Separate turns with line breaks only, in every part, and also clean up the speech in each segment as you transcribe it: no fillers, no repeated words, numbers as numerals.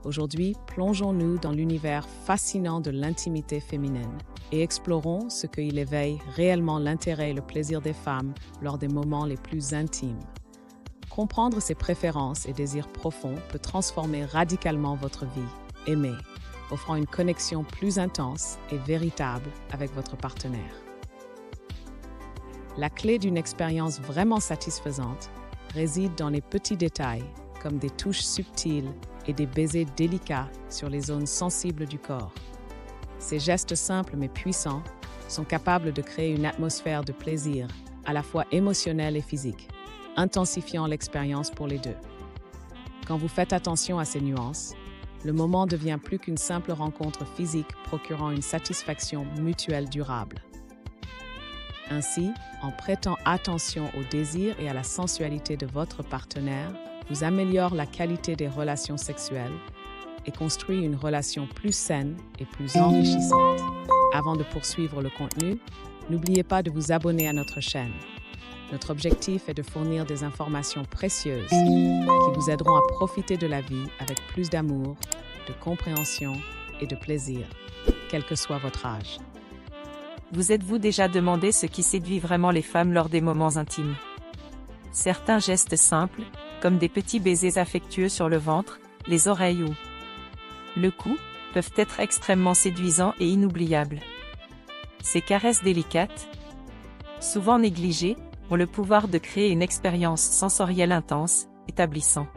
Aujourd'hui, plongeons-nous dans l'univers fascinant de l'intimité féminine et explorons ce qu'il éveille réellement l'intérêt et le plaisir des femmes lors des moments les plus intimes. Comprendre ses préférences et désirs profonds peut transformer radicalement votre vie. Aimer, offrant une connexion plus intense et véritable avec votre partenaire. La clé d'une expérience vraiment satisfaisante réside dans les petits détails, comme des touches subtiles et des baisers délicats sur les zones sensibles du corps. Ces gestes simples mais puissants sont capables de créer une atmosphère de plaisir, à la fois émotionnelle et physique, intensifiant l'expérience pour les deux. Quand vous faites attention à ces nuances, le moment devient plus qu'une simple rencontre physique procurant une satisfaction mutuelle durable. Ainsi, en prêtant attention au désir et à la sensualité de votre partenaire, vous améliorez la qualité des relations sexuelles et construisez une relation plus saine et plus enrichissante. Avant de poursuivre le contenu, n'oubliez pas de vous abonner à notre chaîne. Notre objectif est de fournir des informations précieuses qui vous aideront à profiter de la vie avec plus d'amour, de compréhension et de plaisir, quel que soit votre âge.
Vous êtes-vous déjà demandé ce qui séduit vraiment les femmes lors des moments intimes? Certains gestes simples, comme des petits baisers affectueux sur le ventre, les oreilles ou le cou, peuvent être extrêmement séduisants et inoubliables. Ces caresses délicates, souvent négligées, ont le pouvoir de créer une expérience sensorielle intense, établissant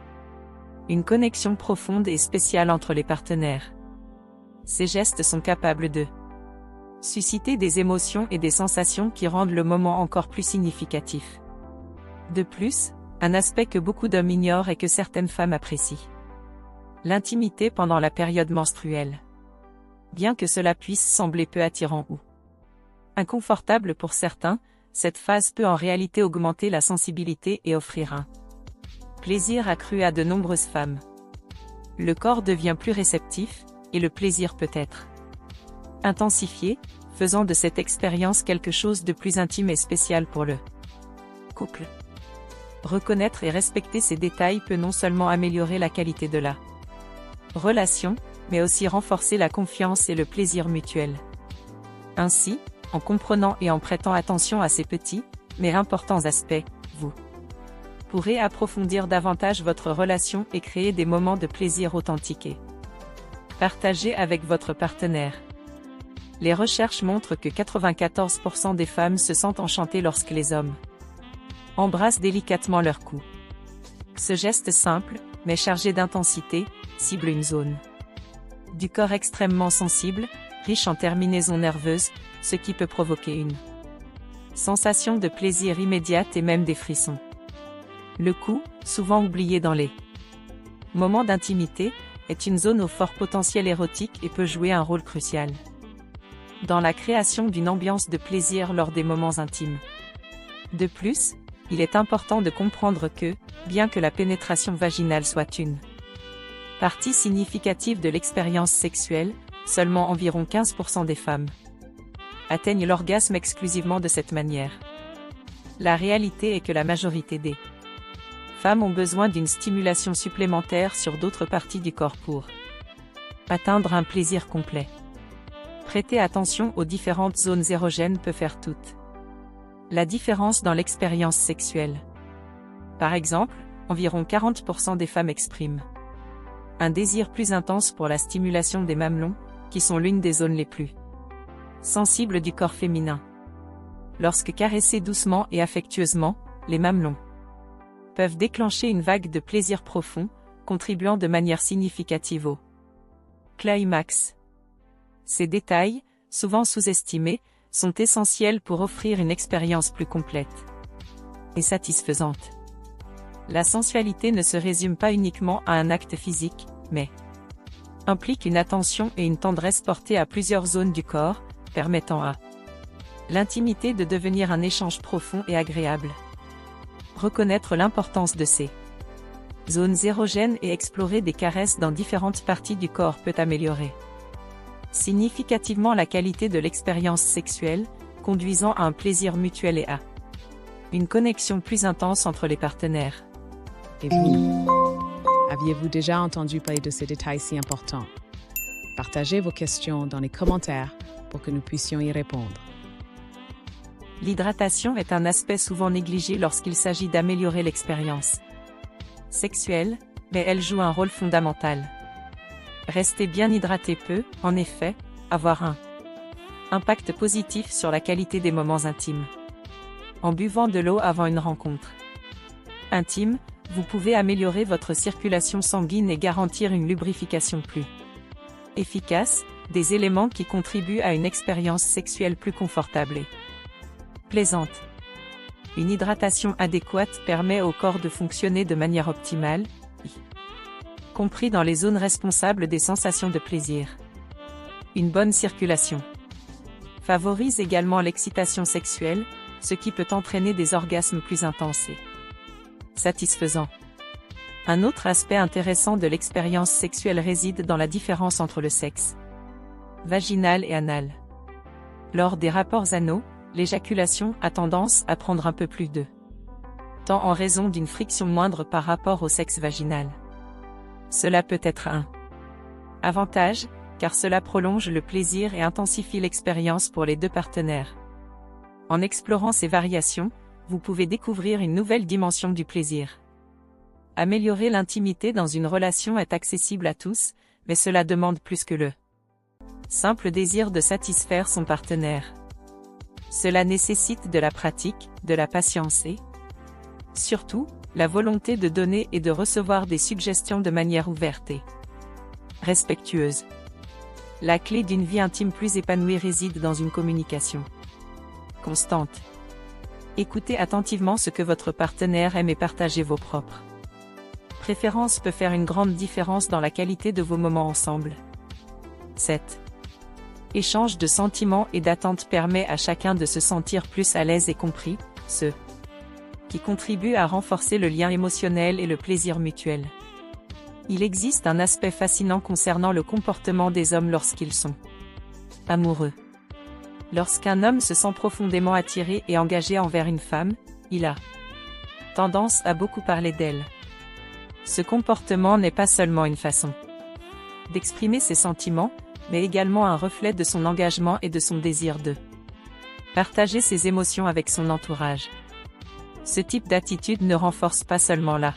une connexion profonde et spéciale entre les partenaires. Ces gestes sont capables de susciter des émotions et des sensations qui rendent le moment encore plus significatif. De plus, un aspect que beaucoup d'hommes ignorent et que certaines femmes apprécient: l'intimité pendant la période menstruelle. Bien que cela puisse sembler peu attirant ou inconfortable pour certains, cette phase peut en réalité augmenter la sensibilité et offrir un plaisir accru à de nombreuses femmes. Le corps devient plus réceptif, et le plaisir peut être intensifié, faisant de cette expérience quelque chose de plus intime et spécial pour le couple. Reconnaître et respecter ces détails peut non seulement améliorer la qualité de la relation, mais aussi renforcer la confiance et le plaisir mutuel. Ainsi, en comprenant et en prêtant attention à ces petits, mais importants aspects, vous pourrez approfondir davantage votre relation et créer des moments de plaisir authentiques et partagés avec votre partenaire. Les recherches montrent que 94% des femmes se sentent enchantées lorsque les hommes embrassent délicatement leur cou. Ce geste simple, mais chargé d'intensité, cible une zone du corps extrêmement sensible, riche en terminaisons nerveuses, ce qui peut provoquer une sensation de plaisir immédiate et même des frissons. Le cou, souvent oublié dans les moments d'intimité, est une zone au fort potentiel érotique et peut jouer un rôle crucial dans la création d'une ambiance de plaisir lors des moments intimes. De plus, il est important de comprendre que, bien que la pénétration vaginale soit une partie significative de l'expérience sexuelle, seulement environ 15% des femmes atteignent l'orgasme exclusivement de cette manière. La réalité est que la majorité des femmes ont besoin d'une stimulation supplémentaire sur d'autres parties du corps pour atteindre un plaisir complet. Prêter attention aux différentes zones érogènes peut faire toute la différence dans l'expérience sexuelle. Par exemple, environ 40% des femmes expriment un désir plus intense pour la stimulation des mamelons, qui sont l'une des zones les plus sensibles du corps féminin. Lorsque caressés doucement et affectueusement, les mamelons peuvent déclencher une vague de plaisir profond, contribuant de manière significative au climax. Ces détails, souvent sous-estimés, sont essentiels pour offrir une expérience plus complète et satisfaisante. La sensualité ne se résume pas uniquement à un acte physique, mais implique une attention et une tendresse portées à plusieurs zones du corps, permettant à l'intimité de devenir un échange profond et agréable. Reconnaître l'importance de ces zones érogènes et explorer des caresses dans différentes parties du corps peut améliorer significativement la qualité de l'expérience sexuelle, conduisant à un plaisir mutuel et à une connexion plus intense entre les partenaires.
Et vous, Aviez-vous déjà entendu parler de ces détails si importants? Partagez vos questions dans les commentaires pour que nous puissions y répondre.
L'hydratation est un aspect souvent négligé lorsqu'il s'agit d'améliorer l'expérience sexuelle, mais elle joue un rôle fondamental. Rester bien hydraté peut, en effet, avoir un impact positif sur la qualité des moments intimes. En buvant de l'eau avant une rencontre intime, vous pouvez améliorer votre circulation sanguine et garantir une lubrification plus efficace, des éléments qui contribuent à une expérience sexuelle plus confortable et plaisante. Une hydratation adéquate permet au corps de fonctionner de manière optimale, y compris dans les zones responsables des sensations de plaisir. Une bonne circulation favorise également l'excitation sexuelle, ce qui peut entraîner des orgasmes plus intenses et satisfaisants. Un autre aspect intéressant de l'expérience sexuelle réside dans la différence entre le sexe vaginal et anal. Lors des rapports anaux, l'éjaculation a tendance à prendre un peu plus de temps en raison d'une friction moindre par rapport au sexe vaginal. Cela peut être un avantage, car cela prolonge le plaisir et intensifie l'expérience pour les deux partenaires. En explorant ces variations, vous pouvez découvrir une nouvelle dimension du plaisir. Améliorer l'intimité dans une relation est accessible à tous, mais cela demande plus que le simple désir de satisfaire son partenaire. Cela nécessite de la pratique, de la patience et, surtout, la volonté de donner et de recevoir des suggestions de manière ouverte et respectueuse. La clé d'une vie intime plus épanouie réside dans une communication constante. Écoutez attentivement ce que votre partenaire aime et partagez vos propres préférences peut faire une grande différence dans la qualité de vos moments ensemble. 7. Échange de sentiments et d'attentes permet à chacun de se sentir plus à l'aise et compris, ce qui contribue à renforcer le lien émotionnel et le plaisir mutuel. Il existe un aspect fascinant concernant le comportement des hommes lorsqu'ils sont amoureux. Lorsqu'un homme se sent profondément attiré et engagé envers une femme, il a tendance à beaucoup parler d'elle. Ce comportement n'est pas seulement une façon d'exprimer ses sentiments, mais également un reflet de son engagement et de son désir de partager ses émotions avec son entourage. Ce type d'attitude ne renforce pas seulement la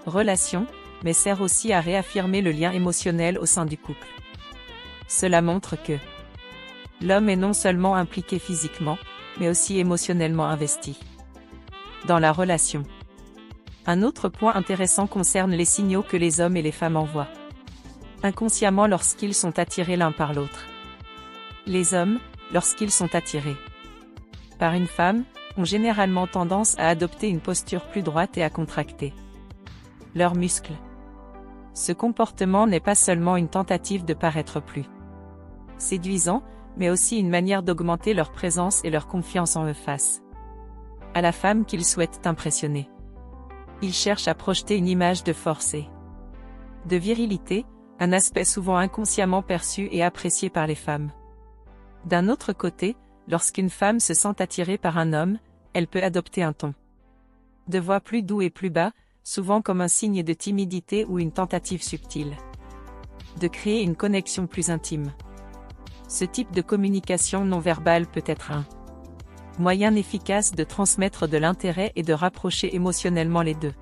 relation, mais sert aussi à réaffirmer le lien émotionnel au sein du couple. Cela montre que l'homme est non seulement impliqué physiquement, mais aussi émotionnellement investi dans la relation. Un autre point intéressant concerne les signaux que les hommes et les femmes envoient inconsciemment lorsqu'ils sont attirés l'un par l'autre. Les hommes, lorsqu'ils sont attirés par une femme, ont généralement tendance à adopter une posture plus droite et à contracter leurs muscles. Ce comportement n'est pas seulement une tentative de paraître plus séduisant, mais aussi une manière d'augmenter leur présence et leur confiance en eux face à la femme qu'ils souhaitent impressionner. Ils cherchent à projeter une image de force et de virilité, un aspect souvent inconsciemment perçu et apprécié par les femmes. D'un autre côté, lorsqu'une femme se sent attirée par un homme, elle peut adopter un ton de voix plus doux et plus bas, souvent comme un signe de timidité ou une tentative subtile de créer une connexion plus intime. Ce type de communication non verbale peut être un moyen efficace de transmettre de l'intérêt et de rapprocher émotionnellement les deux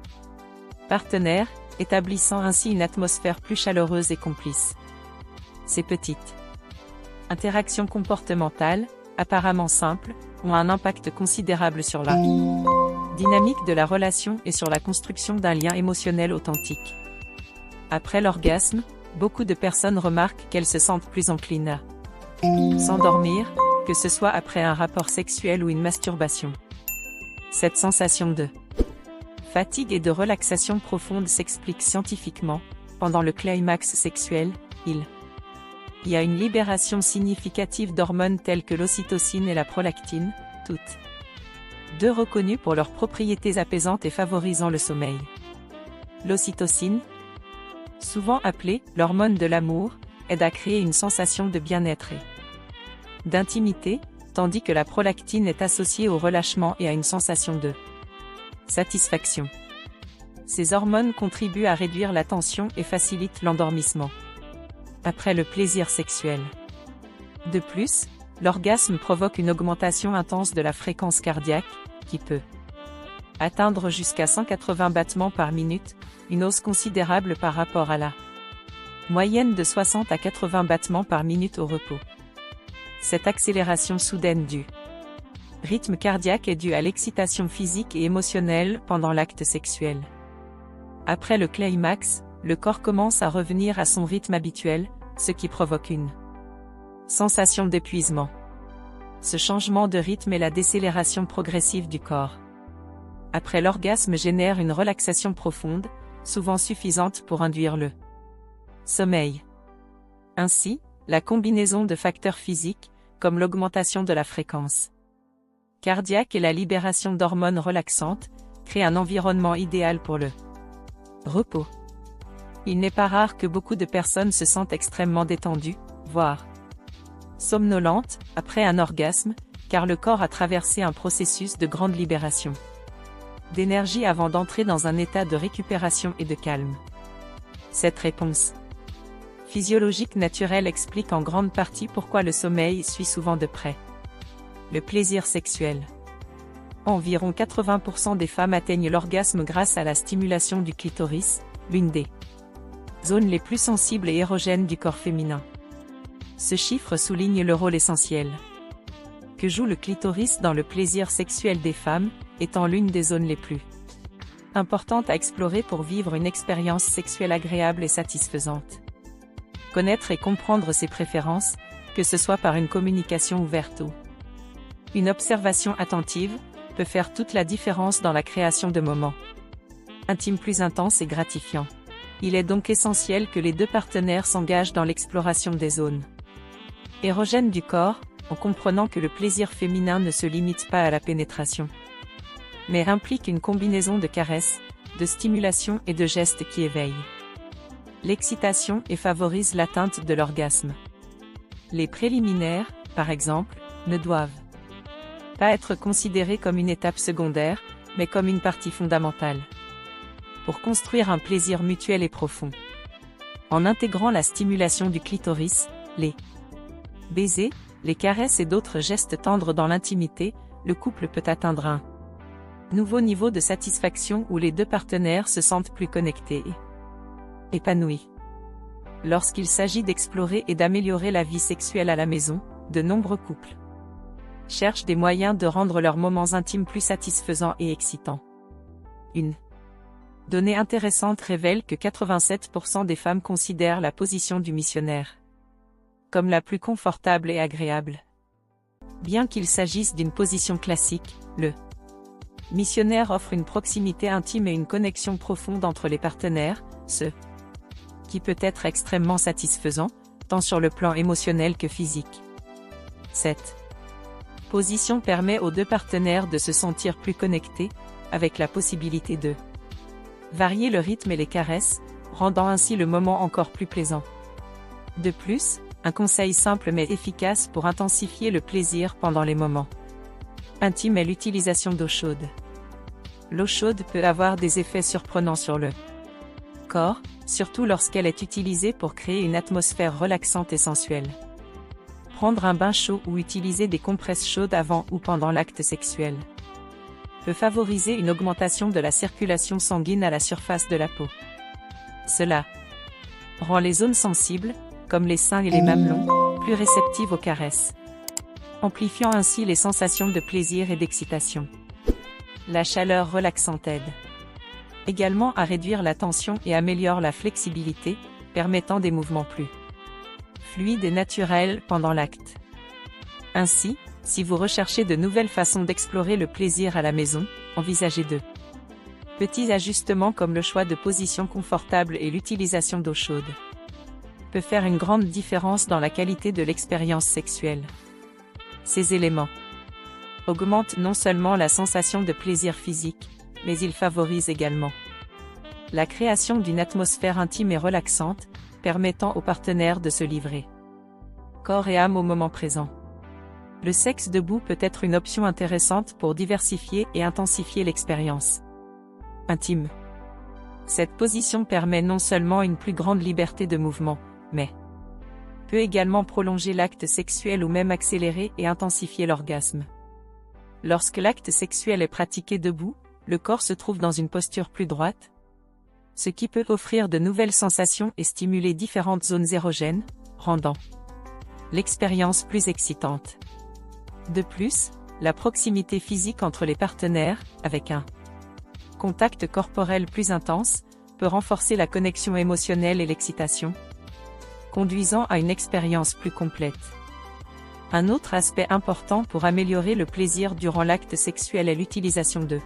partenaires, établissant ainsi une atmosphère plus chaleureuse et complice. Ces petites interactions comportementales, apparemment simples, ont un impact considérable sur la dynamique de la relation et sur la construction d'un lien émotionnel authentique. Après l'orgasme, beaucoup de personnes remarquent qu'elles se sentent plus enclines à s'endormir, que ce soit après un rapport sexuel ou une masturbation. Cette sensation de fatigue et de relaxation profonde s'explique scientifiquement. Pendant le climax sexuel, il y a une libération significative d'hormones telles que l'ocytocine et la prolactine, toutes deux reconnues pour leurs propriétés apaisantes et favorisant le sommeil. L'ocytocine, souvent appelée l'hormone de l'amour, aide à créer une sensation de bien-être et d'intimité, tandis que la prolactine est associée au relâchement et à une sensation de satisfaction. Ces hormones contribuent à réduire la tension et facilitent l'endormissement. Après le plaisir sexuel. De plus, l'orgasme provoque une augmentation intense de la fréquence cardiaque, qui peut atteindre jusqu'à 180 battements par minute, une hausse considérable par rapport à la moyenne de 60 à 80 battements par minute au repos. Cette accélération soudaine du rythme cardiaque est due à l'excitation physique et émotionnelle pendant l'acte sexuel. Après le climax, le corps commence à revenir à son rythme habituel, ce qui provoque une sensation d'épuisement. Ce changement de rythme et la décélération progressive du corps après l'orgasme génère une relaxation profonde, souvent suffisante pour induire le sommeil. Ainsi, la combinaison de facteurs physiques, comme l'augmentation de la fréquence cardiaque et la libération d'hormones relaxantes, crée un environnement idéal pour le repos. Il n'est pas rare que beaucoup de personnes se sentent extrêmement détendues, voire somnolentes, après un orgasme, car le corps a traversé un processus de grande libération d'énergie avant d'entrer dans un état de récupération et de calme. Cette réponse physiologique naturelle explique en grande partie pourquoi le sommeil suit souvent de près le plaisir sexuel. Environ 80% des femmes atteignent l'orgasme grâce à la stimulation du clitoris, l'une des zones les plus sensibles et érogènes du corps féminin. Ce chiffre souligne le rôle essentiel que joue le clitoris dans le plaisir sexuel des femmes, étant l'une des zones les plus importantes à explorer pour vivre une expérience sexuelle agréable et satisfaisante. Connaître et comprendre ses préférences, que ce soit par une communication ouverte ou une observation attentive, peut faire toute la différence dans la création de moments intimes plus intenses et gratifiants. Il est donc essentiel que les deux partenaires s'engagent dans l'exploration des zones érogènes du corps, en comprenant que le plaisir féminin ne se limite pas à la pénétration, mais implique une combinaison de caresses, de stimulation et de gestes qui éveillent l'excitation et favorisent l'atteinte de l'orgasme. Les préliminaires, par exemple, ne doivent pas être considérés comme une étape secondaire, mais comme une partie fondamentale pour construire un plaisir mutuel et profond. En intégrant la stimulation du clitoris, les baisers, les caresses et d'autres gestes tendres dans l'intimité, le couple peut atteindre un nouveau niveau de satisfaction où les deux partenaires se sentent plus connectés et épanouis. Lorsqu'il s'agit d'explorer et d'améliorer la vie sexuelle à la maison, de nombreux couples cherchent des moyens de rendre leurs moments intimes plus satisfaisants et excitants. Une donnée intéressante révèle que 87% des femmes considèrent la position du missionnaire comme la plus confortable et agréable. Bien qu'il s'agisse d'une position classique, le missionnaire offre une proximité intime et une connexion profonde entre les partenaires, ce qui peut être extrêmement satisfaisant, tant sur le plan émotionnel que physique. Cette position permet aux deux partenaires de se sentir plus connectés, avec la possibilité de varier le rythme et les caresses, rendant ainsi le moment encore plus plaisant. De plus, un conseil simple mais efficace pour intensifier le plaisir pendant les moments intimes est l'utilisation d'eau chaude. L'eau chaude peut avoir des effets surprenants sur le corps, surtout lorsqu'elle est utilisée pour créer une atmosphère relaxante et sensuelle. Prendre un bain chaud ou utiliser des compresses chaudes avant ou pendant l'acte sexuel peut favoriser une augmentation de la circulation sanguine à la surface de la peau. Cela rend les zones sensibles, comme les seins et les mamelons, plus réceptives aux caresses, amplifiant ainsi les sensations de plaisir et d'excitation. La chaleur relaxante aide également à réduire la tension et améliore la flexibilité, permettant des mouvements plus fluides et naturels pendant l'acte. Ainsi, si vous recherchez de nouvelles façons d'explorer le plaisir à la maison, envisagez de petits ajustements comme le choix de positions confortables et l'utilisation d'eau chaude peut faire une grande différence dans la qualité de l'expérience sexuelle. Ces éléments augmentent non seulement la sensation de plaisir physique, mais ils favorisent également la création d'une atmosphère intime et relaxante, permettant aux partenaires de se livrer corps et âme au moment présent. Le sexe debout peut être une option intéressante pour diversifier et intensifier l'expérience intime. Cette position permet non seulement une plus grande liberté de mouvement, mais peut également prolonger l'acte sexuel ou même accélérer et intensifier l'orgasme. Lorsque l'acte sexuel est pratiqué debout, le corps se trouve dans une posture plus droite, ce qui peut offrir de nouvelles sensations et stimuler différentes zones érogènes, rendant l'expérience plus excitante. De plus, la proximité physique entre les partenaires, avec un contact corporel plus intense, peut renforcer la connexion émotionnelle et l'excitation, conduisant à une expérience plus complète. Un autre aspect important pour améliorer le plaisir durant l'acte sexuel est l'utilisation de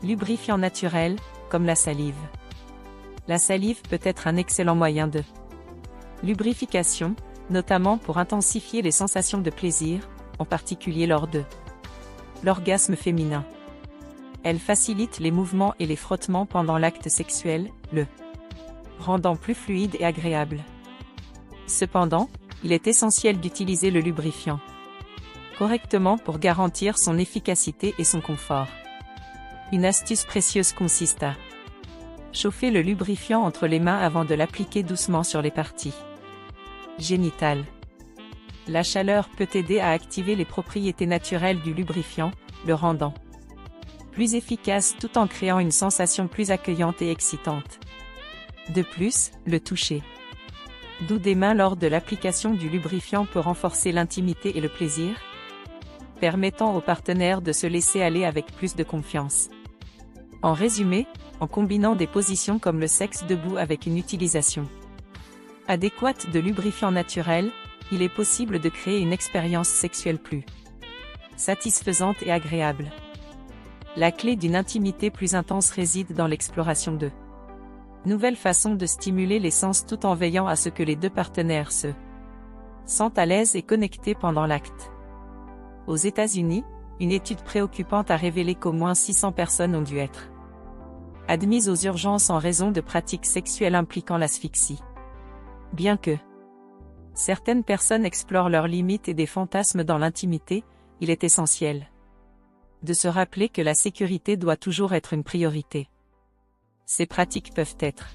lubrifiants naturels, comme la salive. La salive peut être un excellent moyen de lubrification, notamment pour intensifier les sensations de plaisir, en particulier lors de l'orgasme féminin. Elle facilite les mouvements et les frottements pendant l'acte sexuel, le rendant plus fluide et agréable. Cependant, il est essentiel d'utiliser le lubrifiant correctement pour garantir son efficacité et son confort. Une astuce précieuse consiste à chauffer le lubrifiant entre les mains avant de l'appliquer doucement sur les parties génitales. La chaleur peut aider à activer les propriétés naturelles du lubrifiant, le rendant plus efficace tout en créant une sensation plus accueillante et excitante. De plus, le toucher doux des mains lors de l'application du lubrifiant peut renforcer l'intimité et le plaisir, permettant aux partenaires de se laisser aller avec plus de confiance. En résumé, en combinant des positions comme le sexe debout avec une utilisation adéquate de lubrifiants naturels, il est possible de créer une expérience sexuelle plus satisfaisante et agréable. La clé d'une intimité plus intense réside dans l'exploration de nouvelles façons de stimuler les sens tout en veillant à ce que les deux partenaires se sentent à l'aise et connectés pendant l'acte. Aux États-Unis, une étude préoccupante a révélé qu'au moins 600 personnes ont dû être admises aux urgences en raison de pratiques sexuelles impliquant l'asphyxie. Bien que certaines personnes explorent leurs limites et des fantasmes dans l'intimité, il est essentiel de se rappeler que la sécurité doit toujours être une priorité. Ces pratiques peuvent être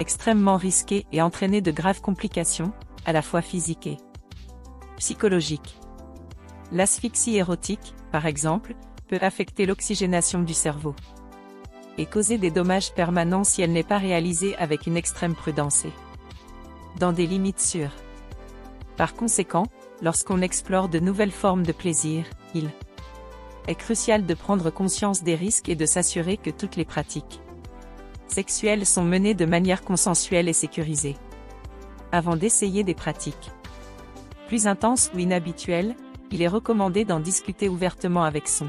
extrêmement risquées et entraîner de graves complications, à la fois physiques et psychologiques. L'asphyxie érotique, par exemple, peut affecter l'oxygénation du cerveau et causer des dommages permanents si elle n'est pas réalisée avec une extrême prudence et dans des limites sûres. Par conséquent, lorsqu'on explore de nouvelles formes de plaisir, il est crucial de prendre conscience des risques et de s'assurer que toutes les pratiques sexuelles sont menées de manière consensuelle et sécurisée. Avant d'essayer des pratiques plus intenses ou inhabituelles, il est recommandé d'en discuter ouvertement avec son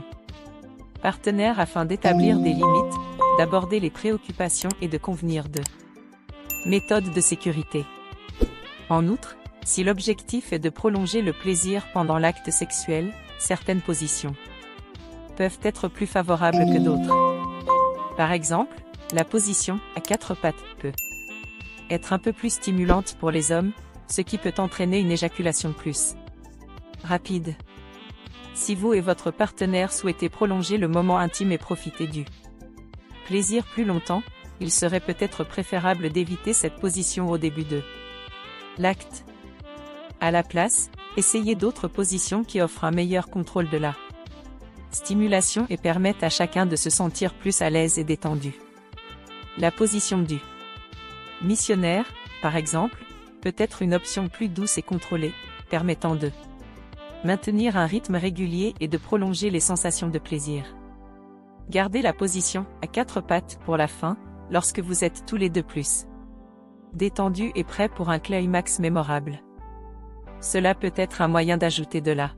partenaire afin d'établir des limites, d'aborder les préoccupations et de convenir de méthodes de sécurité. En outre, si l'objectif est de prolonger le plaisir pendant l'acte sexuel, certaines positions peuvent être plus favorables que d'autres. Par exemple, la position à quatre pattes peut être un peu plus stimulante pour les hommes, ce qui peut entraîner une éjaculation plus rapide. Si vous et votre partenaire souhaitez prolonger le moment intime et profiter du plaisir plus longtemps, il serait peut-être préférable d'éviter cette position au début de l'acte. À la place, essayez d'autres positions qui offrent un meilleur contrôle de la stimulation et permettent à chacun de se sentir plus à l'aise et détendu. La position du missionnaire, par exemple, peut être une option plus douce et contrôlée, permettant de maintenir un rythme régulier et de prolonger les sensations de plaisir. Gardez la position à quatre pattes pour la fin, lorsque vous êtes tous les deux plus détendus et prêts pour un climax mémorable. Cela peut être un moyen d'ajouter de la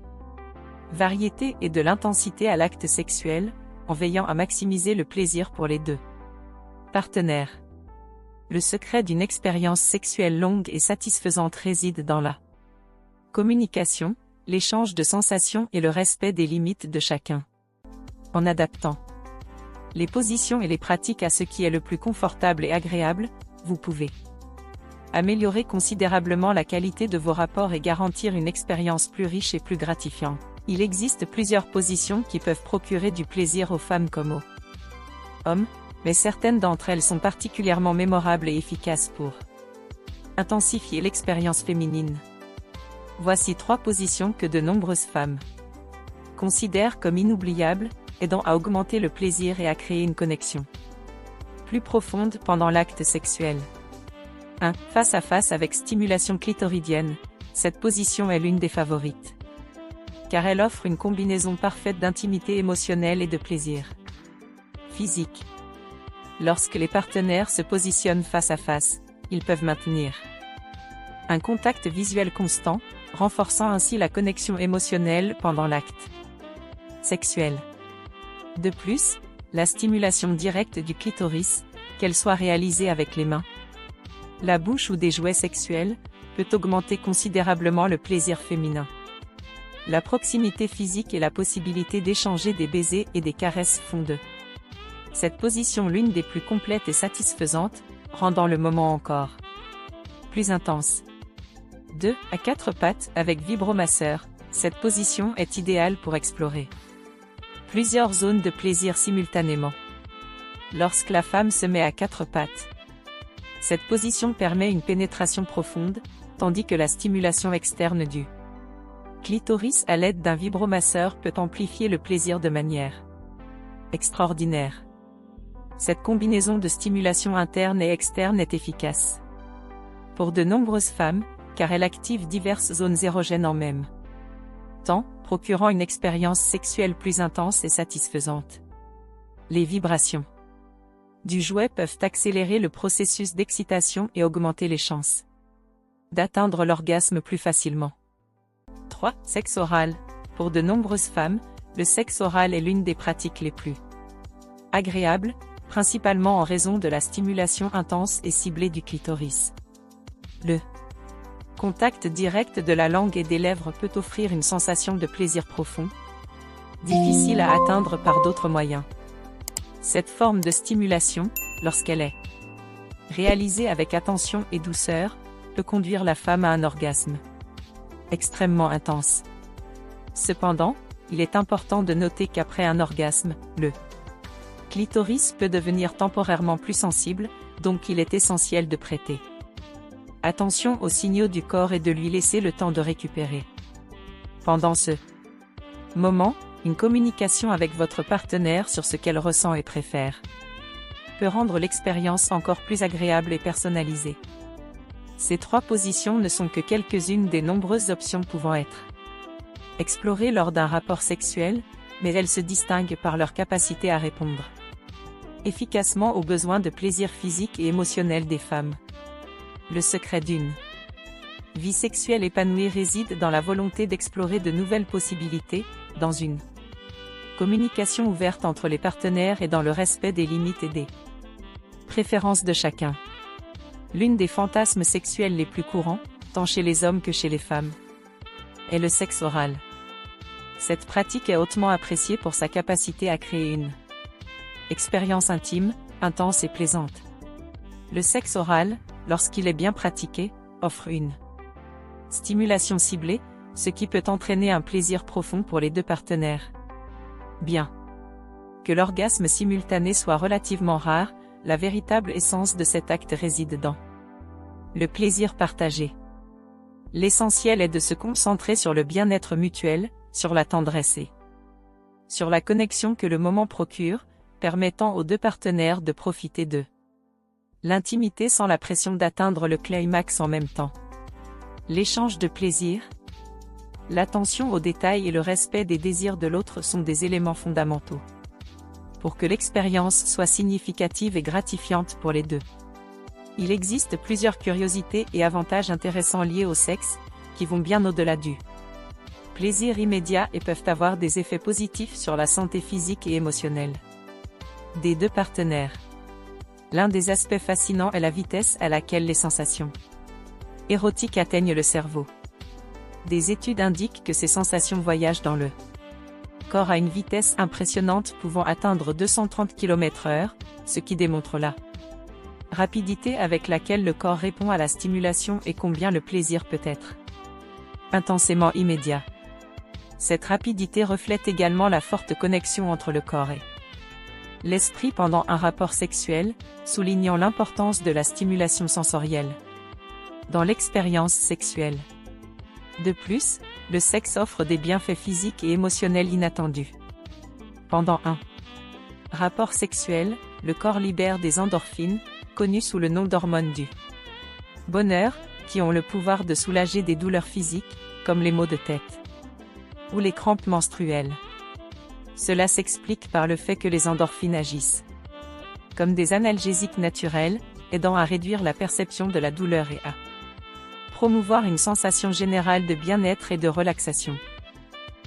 variété et de l'intensité à l'acte sexuel, en veillant à maximiser le plaisir pour les deux partenaires. Le secret d'une expérience sexuelle longue et satisfaisante réside dans la communication, l'échange de sensations et le respect des limites de chacun. En adaptant les positions et les pratiques à ce qui est le plus confortable et agréable, vous pouvez améliorer considérablement la qualité de vos rapports et garantir une expérience plus riche et plus gratifiante. Il existe plusieurs positions qui peuvent procurer du plaisir aux femmes comme aux hommes, Mais certaines d'entre elles sont particulièrement mémorables et efficaces pour intensifier l'expérience féminine. Voici 3 positions que de nombreuses femmes considèrent comme inoubliables, aidant à augmenter le plaisir et à créer une connexion plus profonde pendant l'acte sexuel. 1. Face à face avec stimulation clitoridienne. Cette position est l'une des favorites, car elle offre une combinaison parfaite d'intimité émotionnelle et de plaisir physique. Lorsque les partenaires se positionnent face à face, ils peuvent maintenir un contact visuel constant, renforçant ainsi la connexion émotionnelle pendant l'acte sexuel. De plus, la stimulation directe du clitoris, qu'elle soit réalisée avec les mains, la bouche ou des jouets sexuels, peut augmenter considérablement le plaisir féminin. La proximité physique et la possibilité d'échanger des baisers et des caresses font de cette position l'une des plus complètes et satisfaisantes, rendant le moment encore plus intense. 2. À 4 pattes avec vibromasseur. Cette position est idéale pour explorer plusieurs zones de plaisir simultanément. Lorsque la femme se met à 4 pattes, cette position permet une pénétration profonde, tandis que la stimulation externe du clitoris à l'aide d'un vibromasseur peut amplifier le plaisir de manière extraordinaire. Cette combinaison de stimulation interne et externe est efficace pour de nombreuses femmes, car elle active diverses zones érogènes en même temps, procurant une expérience sexuelle plus intense et satisfaisante. Les vibrations du jouet peuvent accélérer le processus d'excitation et augmenter les chances d'atteindre l'orgasme plus facilement. 3. Sexe oral. Pour de nombreuses femmes, le sexe oral est l'une des pratiques les plus agréables, principalement en raison de la stimulation intense et ciblée du clitoris. Le contact direct de la langue et des lèvres peut offrir une sensation de plaisir profond, difficile à atteindre par d'autres moyens. Cette forme de stimulation, lorsqu'elle est réalisée avec attention et douceur, peut conduire la femme à un orgasme extrêmement intense. Cependant, il est important de noter qu'après un orgasme, le clitoris peut devenir temporairement plus sensible, donc il est essentiel de prêter attention aux signaux du corps et de lui laisser le temps de récupérer. Pendant ce moment, une communication avec votre partenaire sur ce qu'elle ressent et préfère peut rendre l'expérience encore plus agréable et personnalisée. Ces 3 positions ne sont que quelques-unes des nombreuses options pouvant être explorées lors d'un rapport sexuel, mais elles se distinguent par leur capacité à répondre efficacement aux besoins de plaisir physique et émotionnel des femmes. Le secret d'une vie sexuelle épanouie réside dans la volonté d'explorer de nouvelles possibilités, dans une communication ouverte entre les partenaires et dans le respect des limites et des préférences de chacun. L'une des fantasmes sexuels les plus courants, tant chez les hommes que chez les femmes, est le sexe oral. Cette pratique est hautement appréciée pour sa capacité à créer une expérience intime, intense et plaisante. Le sexe oral, lorsqu'il est bien pratiqué, offre une stimulation ciblée, ce qui peut entraîner un plaisir profond pour les 2 partenaires. Bien que l'orgasme simultané soit relativement rare, la véritable essence de cet acte réside dans le plaisir partagé. L'essentiel est de se concentrer sur le bien-être mutuel, sur la tendresse et sur la connexion que le moment procure, permettant aux 2 partenaires de profiter de l'intimité sans la pression d'atteindre le climax en même temps. L'échange de plaisir, l'attention aux détails et le respect des désirs de l'autre sont des éléments fondamentaux pour que l'expérience soit significative et gratifiante pour les 2. Il existe plusieurs curiosités et avantages intéressants liés au sexe, qui vont bien au-delà du plaisir immédiat et peuvent avoir des effets positifs sur la santé physique et émotionnelle des 2 partenaires. L'un des aspects fascinants est la vitesse à laquelle les sensations érotiques atteignent le cerveau. Des études indiquent que ces sensations voyagent dans le corps à une vitesse impressionnante pouvant atteindre 230 km/h, ce qui démontre la rapidité avec laquelle le corps répond à la stimulation et combien le plaisir peut être intensément immédiat. Cette rapidité reflète également la forte connexion entre le corps et l'esprit pendant un rapport sexuel, soulignant l'importance de la stimulation sensorielle dans l'expérience sexuelle. De plus, le sexe offre des bienfaits physiques et émotionnels inattendus. Pendant un rapport sexuel, le corps libère des endorphines, connues sous le nom d'hormones du bonheur, qui ont le pouvoir de soulager des douleurs physiques, comme les maux de tête ou les crampes menstruelles. Cela s'explique par le fait que les endorphines agissent comme des analgésiques naturels, aidant à réduire la perception de la douleur et à promouvoir une sensation générale de bien-être et de relaxation.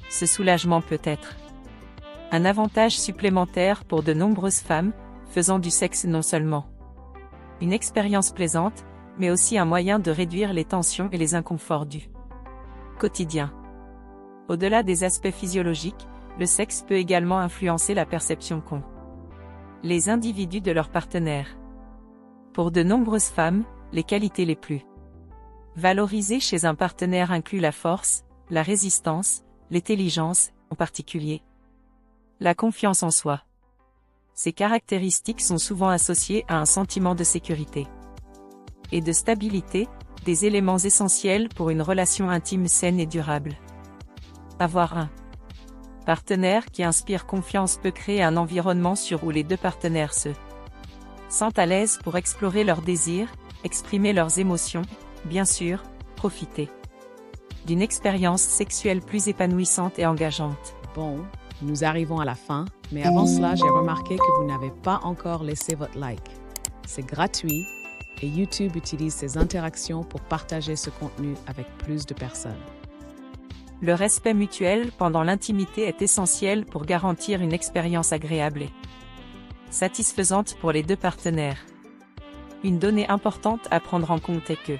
Ce soulagement peut être un avantage supplémentaire pour de nombreuses femmes, faisant du sexe non seulement une expérience plaisante, mais aussi un moyen de réduire les tensions et les inconforts du quotidien. Au-delà des aspects physiologiques, le sexe peut également influencer la perception qu'ont les individus de leur partenaire. Pour de nombreuses femmes, les qualités les plus valorisées chez un partenaire incluent la force, la résistance, l'intelligence, en particulier la confiance en soi. Ces caractéristiques sont souvent associées à un sentiment de sécurité et de stabilité, des éléments essentiels pour une relation intime saine et durable. Avoir un partenaire qui inspire confiance peut créer un environnement où les deux partenaires se sentent à l'aise pour explorer leurs désirs, exprimer leurs émotions, bien sûr, profiter d'une expérience sexuelle plus épanouissante et engageante.
Bon, nous arrivons à la fin, mais avant cela, j'ai remarqué que vous n'avez pas encore laissé votre like. C'est gratuit et YouTube utilise ces interactions pour partager ce contenu avec plus de personnes.
Le respect mutuel pendant l'intimité est essentiel pour garantir une expérience agréable et satisfaisante pour les deux partenaires. Une donnée importante à prendre en compte est que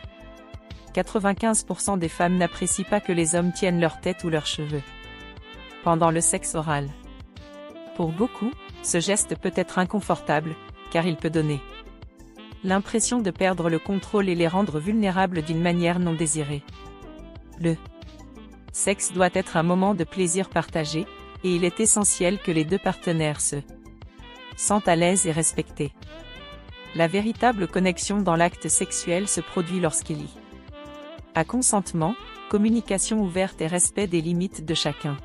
95% des femmes n'apprécient pas que les hommes tiennent leur tête ou leurs cheveux pendant le sexe oral. Pour beaucoup, ce geste peut être inconfortable, car il peut donner l'impression de perdre le contrôle et les rendre vulnérables d'une manière non désirée. Le sexe doit être un moment de plaisir partagé, et il est essentiel que les deux partenaires se sentent à l'aise et respectés. La véritable connexion dans l'acte sexuel se produit lorsqu'il y a consentement, communication ouverte et respect des limites de chacun.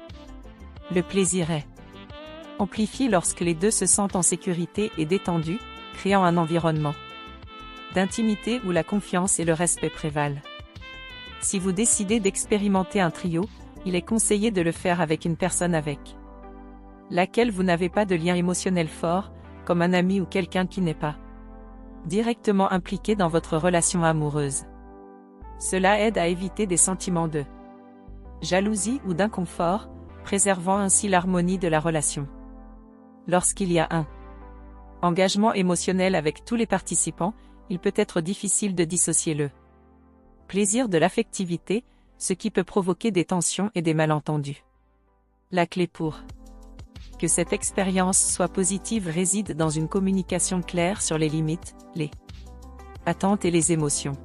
Le plaisir est amplifié lorsque les deux se sentent en sécurité et détendus, créant un environnement d'intimité où la confiance et le respect prévalent. Si vous décidez d'expérimenter un trio, il est conseillé de le faire avec une personne avec laquelle vous n'avez pas de lien émotionnel fort, comme un ami ou quelqu'un qui n'est pas directement impliqué dans votre relation amoureuse. Cela aide à éviter des sentiments de jalousie ou d'inconfort, préservant ainsi l'harmonie de la relation. Lorsqu'il y a un engagement émotionnel avec tous les participants, il peut être difficile de dissocier le plaisir de l'affectivité, ce qui peut provoquer des tensions et des malentendus. La clé pour que cette expérience soit positive réside dans une communication claire sur les limites, les attentes et les émotions.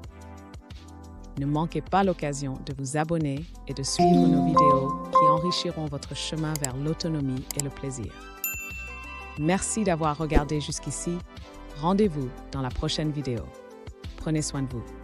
Ne manquez pas l'occasion de vous abonner et de suivre nos vidéos qui enrichiront votre chemin vers l'autonomie et le plaisir. Merci d'avoir regardé jusqu'ici. Rendez-vous dans la prochaine vidéo. Prenez soin de vous.